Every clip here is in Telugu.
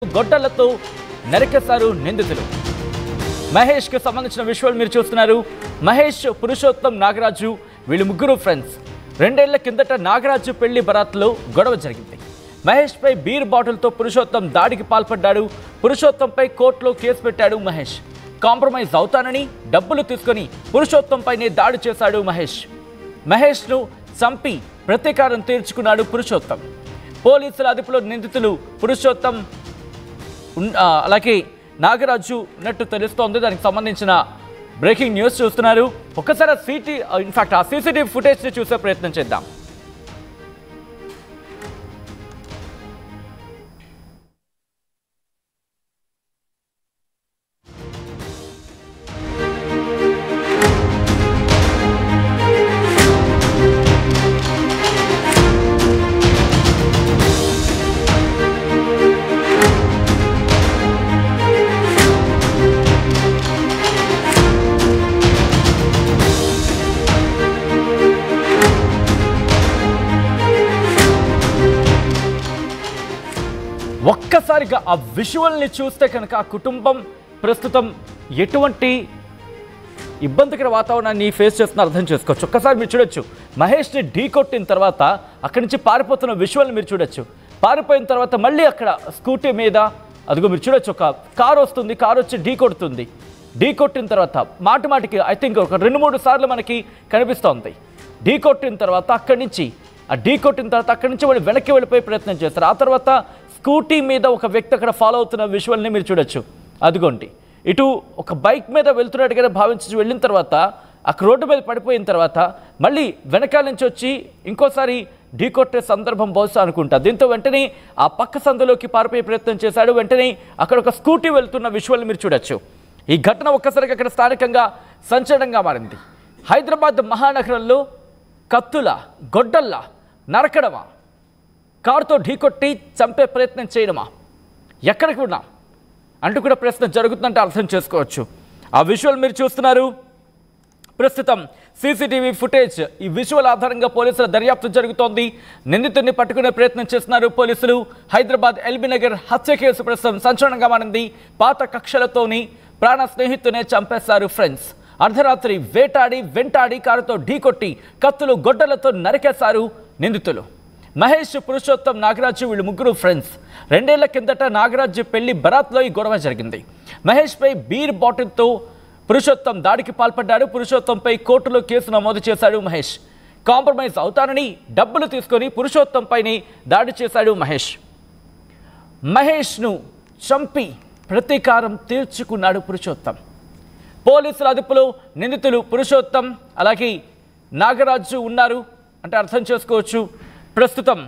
గొడ్డలతో నరికేశారు నిందితులు. మహేష్ కి సంబంధించిన విజువల్ మీరు చూస్తున్నారు. మహేష్, పురుషోత్తం, నాగరాజు వీళ్ళు ముగ్గురు ఫ్రెండ్స్. 2 ఏళ్ల కిందట నాగరాజు పెళ్లి బరాత్లో గొడవ జరిగింది. మహేష్ పై బీర్ బాటిల్తో పురుషోత్తం దాడికి పాల్పడ్డాడు. పురుషోత్తంపై కోర్టులో కేసు పెట్టాడు మహేష్. కాంప్రమైజ్ అవుతానని డబ్బులు తీసుకొని పురుషోత్తంపైనే దాడి చేశాడు మహేష్. మహేష్ను చంపి ప్రతీకారం తీర్చుకున్నాడు పురుషోత్తం. పోలీసుల అదుపులో నిందితులు పురుషోత్తం అలాగే నాగరాజు ఉన్నట్టు తెలుస్తోంది. దానికి సంబంధించిన బ్రేకింగ్ న్యూస్ చూస్తున్నారు. ఒక్కసారి ఆ సీసీటీవీ ఫుటేజ్ని చూసే ప్రయత్నం చేద్దాం. ఒక్కసారిగా ఆ విజువల్ని చూస్తే కనుక ఆ కుటుంబం ప్రస్తుతం ఎటువంటి ఇబ్బందికర వాతావరణాన్ని ఫేస్ చేస్తున్న అర్థం చేసుకోవచ్చు. ఒక్కసారి మీరు చూడొచ్చు, మహేష్ని ఢీ కొట్టిన తర్వాత అక్కడి నుంచి పారిపోతున్న విజువల్ని మీరు చూడొచ్చు. పారిపోయిన తర్వాత మళ్ళీ అక్కడ స్కూటీ మీద అదిగో మీరు చూడొచ్చు, ఒక కారు వస్తుంది, కారు వచ్చి ఢీ కొడుతుంది. ఢీ కొట్టిన తర్వాత మాటికి ఐ థింక్ ఒక 2-3 సార్లు మనకి కనిపిస్తోంది. ఢీ కొట్టిన తర్వాత అక్కడి నుంచి వాళ్ళు వెనక్కి వెళ్ళిపోయే ప్రయత్నం చేస్తారు. ఆ తర్వాత స్కూటీ మీద ఒక వ్యక్తి అక్కడ ఫాలో అవుతున్న విజువల్ని మీరు చూడొచ్చు. అదిగోండి, ఇటు ఒక బైక్ మీద వెళ్తున్నట్టుగా భావించి వెళ్ళిన తర్వాత అక్కడ రోడ్డు మీద పడిపోయిన తర్వాత మళ్ళీ వెనకాల నుంచి వచ్చి ఇంకోసారి ఢీకొట్టే సందర్భం బహుశా అనుకుంటా. దీంతో వెంటనే ఆ పక్క సందులోకి పారిపోయే ప్రయత్నం చేశాడు. వెంటనే అక్కడ ఒక స్కూటీ వెళ్తున్న విజువల్ని మీరు చూడొచ్చు. ఈ ఘటన ఒక్కసారిగా అక్కడ స్థానికంగా సంచలనంగా మారింది. హైదరాబాద్ మహానగరంలో కత్తుల, గొడ్డల్ల నరకడమా, కారుతో ఢీకొట్టి చంపే ప్రయత్నం చేయడమా, ఎక్కడికి ఉన్నాం అంటూ కూడా ప్రశ్న జరుగుతుందంటే అర్థం చేసుకోవచ్చు. ఆ విజువల్ మీరు చూస్తున్నారు. ప్రస్తుతం సీసీటీవీ ఫుటేజ్, ఈ విజువల్ ఆధారంగా పోలీసుల దర్యాప్తు జరుగుతోంది. నిందితుడిని పట్టుకునే ప్రయత్నం చేస్తున్నారు పోలీసులు. హైదరాబాద్ ఎల్బీ నగర్ హత్య కేసు ప్రస్తుతం సంచలనంగా మారింది. పాత కక్షలతోని ప్రాణ స్నేహితునే చంపేశారు ఫ్రెండ్స్. అర్ధరాత్రి వెంటాడి కారుతో ఢీకొట్టి కత్తులు, గొడ్డలతో నరికేశారు నిందితులు. మహేష్, పురుషోత్తం, నాగరాజు వీళ్ళు ముగ్గురు ఫ్రెండ్స్. 2 ఏళ్ల కిందట నాగరాజు పెళ్లి బరాత్లో ఈ గొడవ జరిగింది. మహేష్ పై బీర్ బాటిల్తో పురుషోత్తం దాడికి పాల్పడ్డాడు. పురుషోత్తంపై కోర్టులో కేసు నమోదు చేశాడు మహేష్. కాంప్రమైజ్ అవుతానని డబ్బులు తీసుకొని పురుషోత్తంపైనే దాడి చేశాడు మహేష్. మహేష్ను చంపి ప్రతీకారం తీర్చుకున్నాడు పురుషోత్తం. పోలీసుల అదుపులో నిందితులు పురుషోత్తం అలాగే నాగరాజు ఉన్నారు అంటే అర్థం చేసుకోవచ్చు. ప్రస్తుతం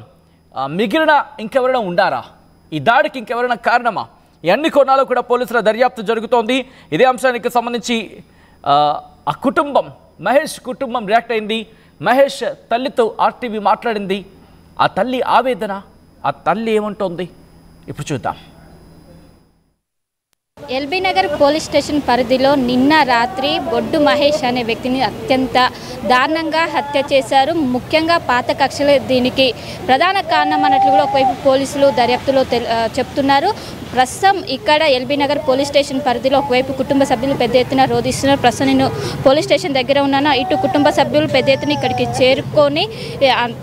మిగిలిన ఇంకెవరైనా ఉండారా, ఈ దాడికి ఇంకెవరైనా కారణమా, ఈ అన్ని కోణాలు కూడా పోలీసుల దర్యాప్తు జరుగుతోంది. ఇదే అంశానికి సంబంధించి ఆ కుటుంబం, మహేష్ కుటుంబం రియాక్ట్ అయింది. మహేష్ తల్లితో ఆర్టీవీ మాట్లాడింది. ఆ తల్లి ఆవేదన, ఆ తల్లి ఏమంటోంది ఇప్పుడు చూద్దాం. ఎల్బీ నగర్ పోలీస్ స్టేషన్ పరిధిలో నిన్న రాత్రి బొడ్డు మహేష్ అనే వ్యక్తిని అత్యంత దారుణంగా హత్య చేశారు. ముఖ్యంగా పాత కక్షలే దీనికి ప్రధాన కారణం అన్నట్లు కూడా ఒకవైపు పోలీసులు దర్యాప్తులో చెప్తున్నారు. ప్రస్తుతం ఇక్కడ ఎల్బీ నగర్ పోలీస్ స్టేషన్ పరిధిలో ఒకవైపు కుటుంబ సభ్యులు పెద్ద ఎత్తున రోధిస్తున్నారు. ప్రస్తుతం నేను పోలీస్ స్టేషన్ దగ్గర ఉన్నాను. ఇటు కుటుంబ సభ్యులు పెద్ద ఎత్తున ఇక్కడికి చేరుకొని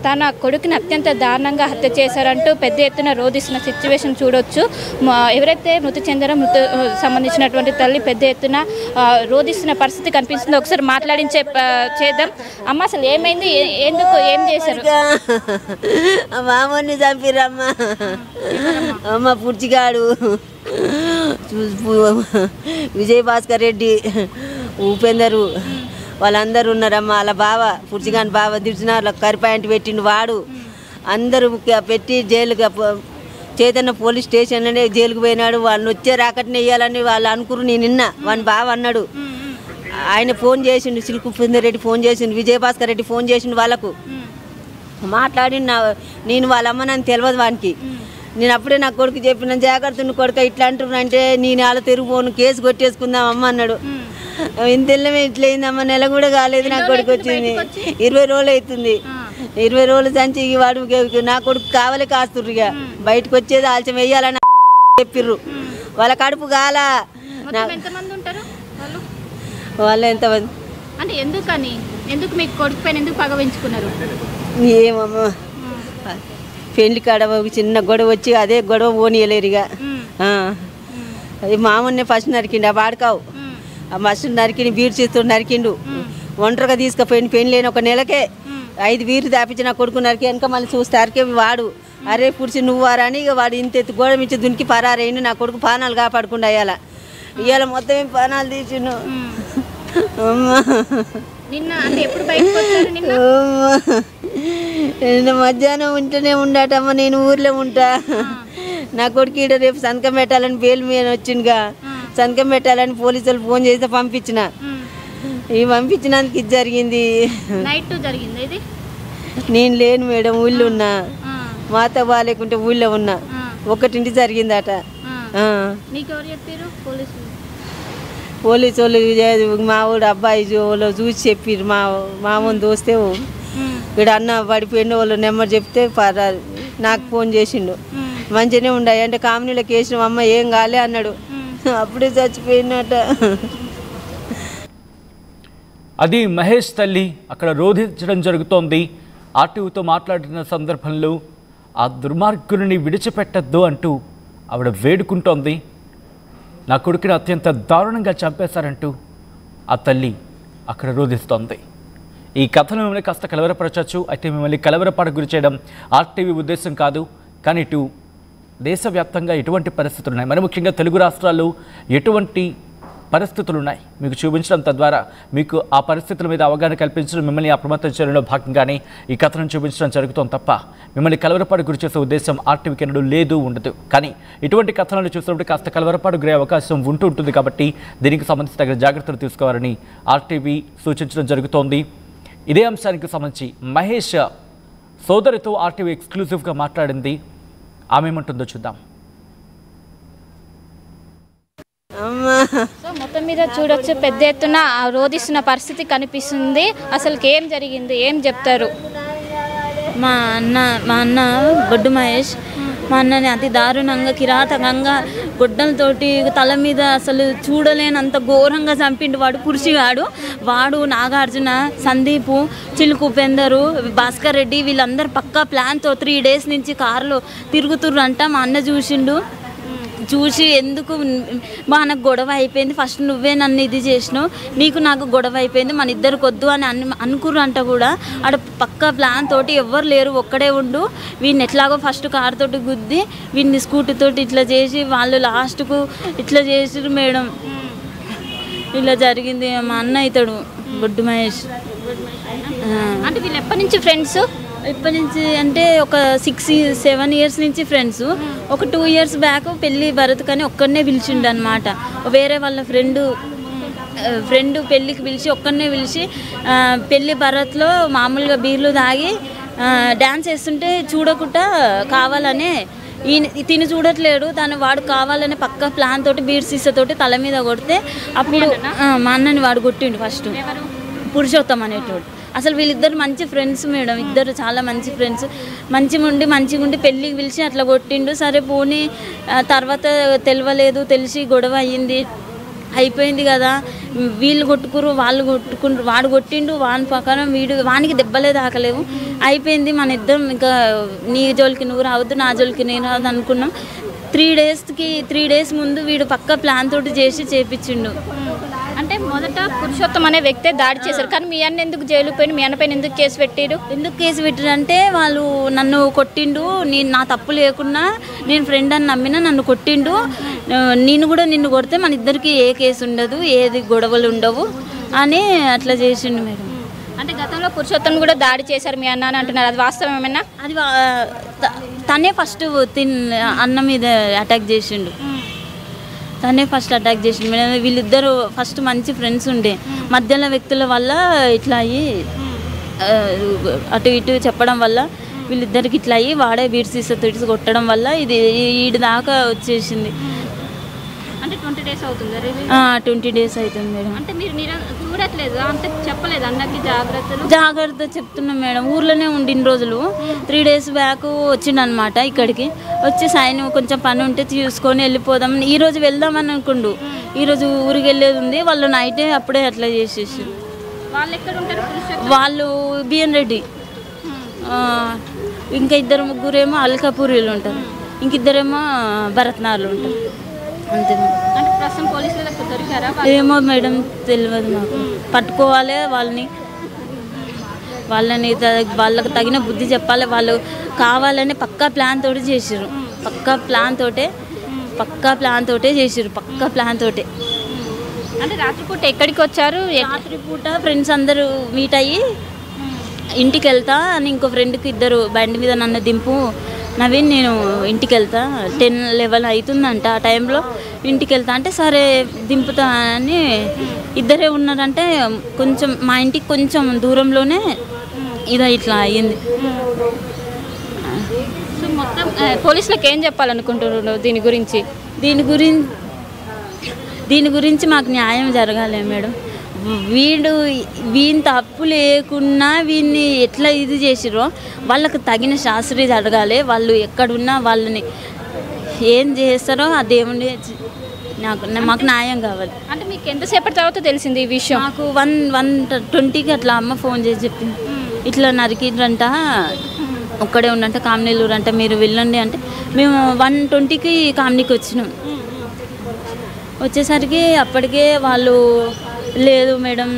తన కొడుకుని అత్యంత దారుణంగా హత్య చేశారంటూ పెద్ద ఎత్తున రోధిస్తున్న సిచ్యువేషన్ చూడొచ్చు. ఎవరైతే మృతి చెందారో సంబంధించినటువంటి తల్లి పెద్ద ఎత్తున రోధిస్తున్న పరిస్థితి కనిపిస్తుంది. ఒకసారి మాట్లాడించే చేద్దాం. అమ్మ, అసలు ఏమైంది, ఎందుకు, ఏం చేశారు? మామూలు చంపిరమ్మా, అమ్మ పుర్చిగాడు, విజయభాస్కర్ రెడ్డి, ఉపేందరు వాళ్ళందరూ ఉన్నారమ్మా. వాళ్ళ బావ పుర్చిగాని బావ దిడిచినారు, కరిపాయింట్ పెట్టిండు వాడు. అందరూ పెట్టి జైలుగా చైతన్య పోలీస్ స్టేషన్లోనే జైలుకు పోయినాడు. వాళ్ళని వచ్చే రాకట్నే వేయాలని వాళ్ళు అనుకురు. నేను నిన్న వాని బావ అన్నాడు. ఆయన ఫోన్ చేసిండు, సిల్క్ ఉపేందర్ రెడ్డి ఫోన్ చేసిండు, విజయభాస్కర్ రెడ్డి ఫోన్ చేసిండు. వాళ్ళకు మాట్లాడి నేను వాళ్ళ అమ్మ నన్ను తెలియదు వానికి. నేను అప్పుడే నా కొడుకు చెప్పిన, జాగ్రత్త కొడుక ఇట్లా అంటున్నానంటే నేను అలా తిరిగిపోను, కేసు కొట్టేసుకుందాం అమ్మ అన్నాడు. ఇంతెల్లమే ఇట్లయిందమ్మ, నెల కూడా కాలేదు నా కొడుకు వచ్చింది, 20 రోజులు అవుతుంది. 20 రోజులు సంచి వాడు నా కొడుకు కావాలి కాస్తుర్రు. ఇక బయటకు వచ్చేది ఆలస్యం వేయాలని చెప్పిర్రు. వాళ్ళ కడుపు గాల. ఎంతమంది ఉంటారు వాళ్ళు ఎంతమంది అంటే ఎందుకు మీకు కొడుకు పైన ఎందుకు పగ పెంచుకున్నారు? ఏమమ్మా పెళ్లి కాడ చిన్న గొడవ వచ్చి అదే గొడవ పోనీయలేరు. ఇక మామూలునే ఫస్ట్ నరికిండు. ఆ వాడుకావు ఆ మస్తు నరికిండు. బీరు చేస్తూ నరికిండు. ఒంటరిగా తీసుకుపోయింది. పెళ్లి లేని ఒక నెలకే 5 వీరు దాపించి నా కొడుకు నరికి వెనక మళ్ళీ చూస్తే అరికే వాడు అరే పుడిచి నువ్వారా అని ఇక వాడు ఇంత ఎత్తు గోడ మించి దునికి పరారైండు. నా కొడుకు పానాలు కాపాడకుండా ఇవాళ మొత్తం ఏం పానాలు తీసిండు. నిన్న మధ్యాహ్నం ఉంటేనే ఉండటమ్మ. నేను ఊర్లో ఉంటా. నా కొడుకు ఈడ రేపు సంతకం పెట్టాలని బెయిల్ మీద వచ్చిందిగా. సంతకం పెట్టాలని పోలీసులు ఫోన్ చేస్తే పంపించిన. ఈ పంపించినందుకు ఇది జరిగింది. నేను లేను మేడం, ఊళ్ళో ఉన్నా. మాతో బాగాలేకుంటే ఊళ్ళో ఉన్నా. 1 జరిగిందట. పోలీసు వాళ్ళు మా ఊడు అబ్బాయి వాళ్ళు చూసి చెప్పిర్రు. మామూలు దోస్తే ఇక్కడ అన్న పడిపోయిన వాళ్ళు నెంబర్ చెప్తే నాకు ఫోన్ చేసిండు. మంచిగానే ఉండాయి అంటే కామినీలోకి వేసిన అమ్మ ఏం కాలే అన్నాడు. అప్పుడే చచ్చిపోయినట. అది మహేష్ తల్లి అక్కడ రోధించడం జరుగుతోంది. ఆర్టీవీతో మాట్లాడిన సందర్భంలో ఆ దుర్మార్గుని విడిచిపెట్టద్దు అంటూ ఆవిడ వేడుకుంటోంది. నా కొడుకుని అత్యంత దారుణంగా చంపేశారంటూ ఆ తల్లి అక్కడ రోధిస్తోంది. ఈ కథను మిమ్మల్ని కాస్త కలవరపరచవచ్చు. అయితే మిమ్మల్ని కలవరపాటు గురి చేయడం ఆర్టీవీ ఉద్దేశం కాదు. కానీ ఇటు దేశవ్యాప్తంగా ఎటువంటి పరిస్థితులు ఉన్నాయి, మరి ముఖ్యంగా తెలుగు రాష్ట్రాల్లో ఎటువంటి పరిస్థితులు ఉన్నాయి మీకు చూపించడం, తద్వారా మీకు ఆ పరిస్థితుల మీద అవగాహన కల్పించడం, మిమ్మల్ని అప్రమత్తం చేయడంలో భాగంగానే ఈ కథను చూపించడం జరుగుతుంది తప్ప మిమ్మల్ని కలవరపాటు గురి చేసే ఉద్దేశం ఆర్టీవీకి ఎన్నడూ లేదు, ఉండదు. కానీ ఇటువంటి కథనాలు చూసినప్పుడు కాస్త కలవరపాటు గురే అవకాశం ఉంటుంది. కాబట్టి దీనికి సంబంధించి తగిన జాగ్రత్తలు తీసుకోవాలని ఆర్టీవీ సూచించడం జరుగుతోంది. ఇదే అంశానికి సంబంధించి మహేష్ సోదరితో ఆర్టీవీ ఎక్స్క్లూజివ్గా మాట్లాడింది. ఆమె ఏమంటుందో చూద్దాం. సో మొత్తం మీద చూడొచ్చు, పెద్ద ఎత్తున రోధిస్తున్న పరిస్థితి కనిపిస్తుంది. అసలు ఏం జరిగింది, ఏం చెప్తారు? మా అన్న బొడ్డు మహేష్ మా అన్నని అతి దారుణంగా కిరాతకంగా గొడ్డలతోటి తల మీద అసలు చూడలేనంత ఘోరంగా చంపిండు. వాడు పురుషిగాడు. వాడు నాగార్జున, సందీపు, చిలుకు ఉపేందరు, భాస్కర్ రెడ్డి వీళ్ళందరూ పక్కా ప్లాన్తో 3 days నుంచి కారులో తిరుగుతుర్రంట. మా అన్న చూసి ఎందుకు మనకు గొడవ అయిపోయింది, ఫస్ట్ నువ్వే నన్ను ఇది చేసినావు, నాకు గొడవ అయిపోయింది, మన ఇద్దరికి వద్దు అని అనుకుర్రంట. కూడా ఆడ పక్కా ప్లాన్ తోటి ఎవ్వరు లేరు, ఒక్కడే ఉండు, వీడిని ఎట్లాగో ఫస్ట్ కార్ తోటి గుద్ది వీడిని స్కూటీ తోటి ఇట్లా చేసి వాళ్ళు లాస్ట్కు ఇట్లా చేసిరు మేడం. ఇలా జరిగింది. మా అన్న అవుతాడు బొడ్డు మహేష్. అంటే వీళ్ళు ఎప్పటి నుంచి ఫ్రెండ్స్? ఇప్పటి నుంచి అంటే ఒక 6-7 years నుంచి ఫ్రెండ్స్. ఒక 2 years బ్యాక్ పెళ్ళి భరత్ కానీ ఒక్కడనే పిలిచిండు అనమాట. వేరే వాళ్ళ ఫ్రెండ్ పెళ్ళికి పిలిచి ఒక్కడనే పిలిచి పెళ్ళి భరత్లో మామూలుగా బీర్లు తాగి డ్యాన్స్ వేస్తుంటే చూడకుండా కావాలనే తిని చూడట్లేడు వాడు కావాలనే పక్క ప్లాన్ తోటి బీర్ సీసతోటి తల మీద కొడితే అప్పుడు మా అన్నని వాడు కొట్టిండు ఫస్ట్. పురుషోత్తం అనేటోడు. అసలు వీళ్ళిద్దరు మంచి ఫ్రెండ్స్ మేడం, ఇద్దరు చాలా మంచి ఫ్రెండ్స్. మంచిగా ఉండి పెళ్ళికి పిలిచి అట్లా కొట్టిండు. సరే పోనీ తర్వాత తెలిసి గొడవ అయిపోయింది కదా, వీళ్ళు కొట్టుకురు వాళ్ళు కొట్టుకుంటారు, వాడు కొట్టిండు, వాని ప్రకారం వానికి దెబ్బలే తాకలేవు, అయిపోయింది మన ఇద్దరం, ఇంకా నీ జోలికి నువ్వు రావద్దు నా జోలికి నేను రావద్దు అనుకున్నాం. 3 days ముందు వీడు పక్క ప్లాన్ తోటి చేపించిండు. అంటే మొదట పురుషోత్తం అనే వ్యక్తే దాడి చేశారు, కానీ మీ అన్న ఎందుకు జైలు పోయిన, మీ అన్నపైన ఎందుకు కేసు పెట్టారు అంటే వాళ్ళు నన్ను కొట్టిండు, నా తప్పు లేకున్నా నేను ఫ్రెండ్ అని నమ్మినా నన్ను కొట్టిండు, నిన్ను కొడితే మన ఇద్దరికి ఏ కేసు ఉండదు, ఏది గొడవలు ఉండవు అని అట్లా చేసిండు మేడం. అంటే గతంలో పురుషోత్తం కూడా దాడి చేశారు మీ అన్న అని అంటున్నారు, అది వాస్తవం ఏమైనా? అది తనే ఫస్ట్ అన్న మీద అటాక్ చేసిండు. వీళ్ళిద్దరు ఫస్ట్ మంచి ఫ్రెండ్స్ ఉండే, మధ్యలో వ్యక్తుల వల్ల ఇట్లా అయ్యి అటు ఇటు చెప్పడం వల్ల వీళ్ళిద్దరికి ఇట్లా అయ్యి వాడే బీర్ సీసా కొట్టడం వల్ల ఇది ఈడి దాకా వచ్చేసింది. అంటే 20 days అవుతుందా రిలీజ్? 20 days అవుతుంది మేడం. అంటే మీరు చూడట్లేదు అంటే చెప్పలేదు అన్నకి జాగ్రత్త చెప్తున్నాం మేడం. ఊర్లోనే ఉండిన రోజులు 3 days బ్యాక్ వచ్చిండనమాట ఇక్కడికి. వచ్చి సైన్ కొంచెం పని ఉంటే తీసుకొని వెళ్ళిపోదాం, ఈరోజు వెళ్దామని అనుకుండు. ఈరోజు ఊరికి వెళ్ళేది ఉంది, వాళ్ళు నైటే అప్పుడే అట్లా చేసేసి. వాళ్ళు ఎక్కడ ఉంటారు? వాళ్ళు బిఎన్ రెడ్డి, ఇంకా 2-3 ఏమో అల్కాపూరిలో ఉంటారు, ఇంకిద్దరేమో భరత్నార్లో ఉంటారు. అంతే. అంటే ప్రస్తుతం పోలీసులకు దొరికారా? ఏమో మేడం తెలియదు మాకు. పట్టుకోవాలి వాళ్ళని వాళ్ళకి తగిన బుద్ధి చెప్పాలి. వాళ్ళు కావాలని పక్కా ప్లాన్ తోటి చేసిర్రు, పక్కా ప్లాన్ తోటే చేసిర్రు. అంటే రాత్రిపూట ఎక్కడికి వచ్చారు? రాత్రిపూట ఫ్రెండ్స్ అందరూ మీట్ అయ్యి ఇంటికి వెళ్తా అని ఇంకో ఫ్రెండ్కి 2 బండి మీద నన్ను దింపు నవీన్, నేను ఇంటికి వెళ్తా 10-11 అవుతుందంట. ఆ టైంలో ఇంటికి వెళ్తా అంటే సరే దింపుతా అని 2 ఉన్నారంటే కొంచెం మా ఇంటికి కొంచెం దూరంలోనే ఇట్లా అయ్యింది. సో మొత్తం పోలీసులకు ఏం చెప్పాలనుకుంటున్నారు దీని గురించి మాకు న్యాయం జరగాలి మేడం. వీని తప్పు లేకున్నా వీన్ని ఎట్లా ఇది చేసిరో వాళ్ళకు తగిన శాస్త్రీయ జరగాలి. వాళ్ళు ఎక్కడున్నా వాళ్ళని ఏం చేస్తారో ఆ దేవుని మాకు న్యాయం కావాలి. అంటే మీకు ఎంతసేపటి తర్వాత తెలిసింది ఈ విషయం? మాకు 1:20కి అట్లా అమ్మ ఫోన్ చేసి చెప్పింది, ఇట్లా నరికిండ్రంట, ఒక్కడే ఉండంట, కామినీలూరు అంటే మీరు వెళ్ళండి అంటే మేము 1:20కి కామినీకి వచ్చినాం. వచ్చేసరికి అప్పటికే వాళ్ళు లేదు మేడం